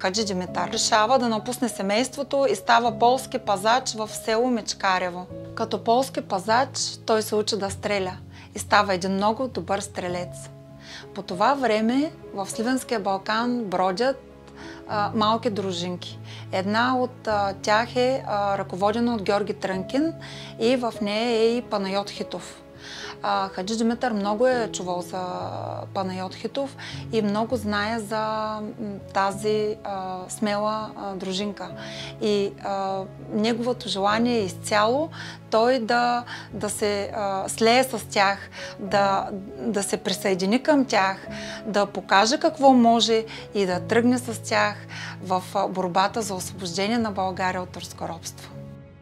Хаджи Димитър. Решава да напусне семейството и става полски пазач в село Мечкарево. Като полски пазач той се учи да стреля и става един много добър стрелец. По това време в Сливенския Балкан бродят малки дружинки. Една от тях е ръководена от Георги Трънкин и в нея е и Панайот Хитов. Хаджи Димитър много е чувал за Панайот Хитов и много знае за тази смела дружинка. И неговото желание е изцяло той да се слее с тях, да се присъедини към тях, да покаже какво може и да тръгне с тях в борбата за освобождение на България от турско робство.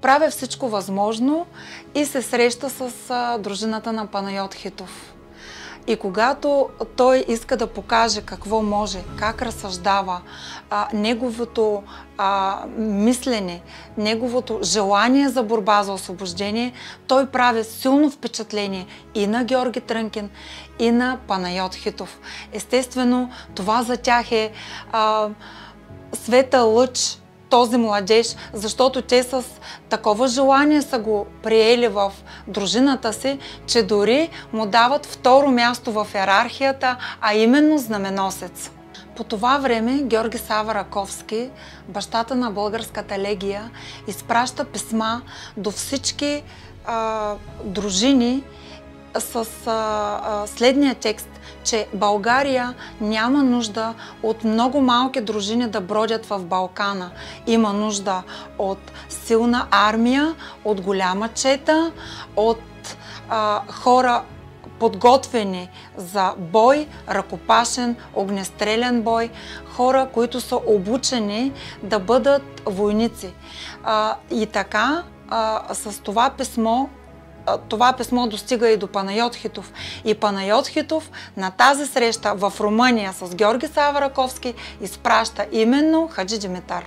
Прави всичко възможно и се среща с дружината на Панайот Хитов. И когато той иска да покаже какво може, как разсъждава, неговото мислене, неговото желание за борба за освобождение, той прави силно впечатление и на Георги Трънкин, и на Панайот Хитов. Естествено, това за тях е света лъч, този младеж, защото те с такова желание са го приели в дружината си, че дори му дават второ място в йерархията, а именно знаменосец. По това време Георги Сава Раковски, бащата на българската легия, изпраща писма до всички дружини с следния текст, че България няма нужда от много малки дружини да бродят в Балкана. Има нужда от силна армия, от голяма чета, от хора подготвени за бой, ръкопашен, огнестрелен бой, хора, които са обучени да бъдат войници. И така, с това писмо достига и до Панайот Хитов. И Панайот Хитов на тази среща в Румъния с Георги Сава Раковски изпраща именно Хаджи Димитър.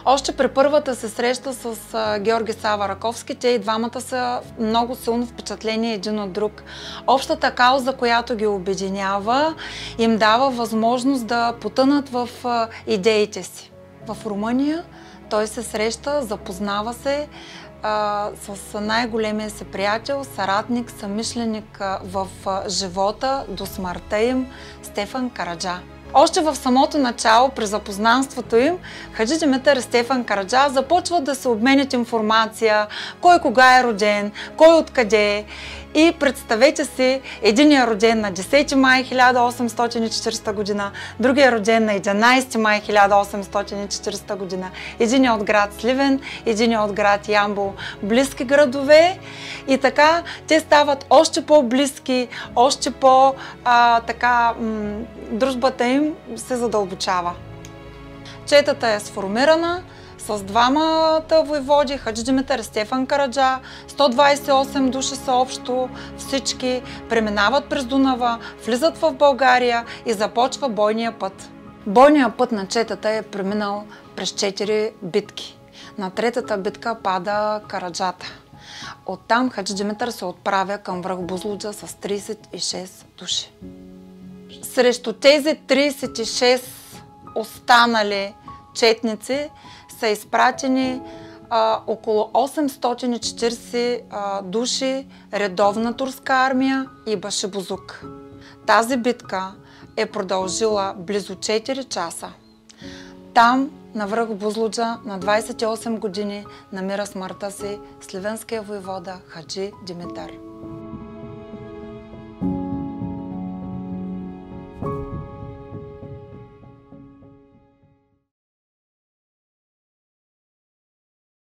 Още при първата се среща с Георги Сава Раковски, те и двамата са много силно впечатлени един от друг. Общата кауза, която ги обединява, им дава възможност да потънат в идеите си. В Румъния той се среща, запознава се с най-големия си приятел, съратник, съмишленик в живота до смъртта им, Стефан Караджа. Още в самото начало, при запознанството им, Хаджи Димитър и Стефан Караджа започват да се обменят информация, кой кога е роден, кой откъде е. И представете си, един е роден на 10 май 1840 година, другия е роден на 11 май 1840 година. Един е от град Сливен, един е от град Ямбол. Близки градове и така те стават още по-близки, още дружбата им се задълбочава. Четата е сформирана с двамата войводи, Хаджи Димитър и Стефан Караджа, 128 души са общо, всички преминават през Дунава, влизат в България и започва бойния път. Бойният път на четата е преминал през 4 битки. На третата битка пада Караджата. Оттам Хаджи Димитър се отправя към връх Бузлуджа с 36 души. Срещу тези 36 останали четници са изпратени около 840 души редовна турска армия и башибозук. Тази битка е продължила близо 4 часа. Там, на връх Бузлуджа, на 28 години намира смъртта си сливенския войвода Хаджи Димитър.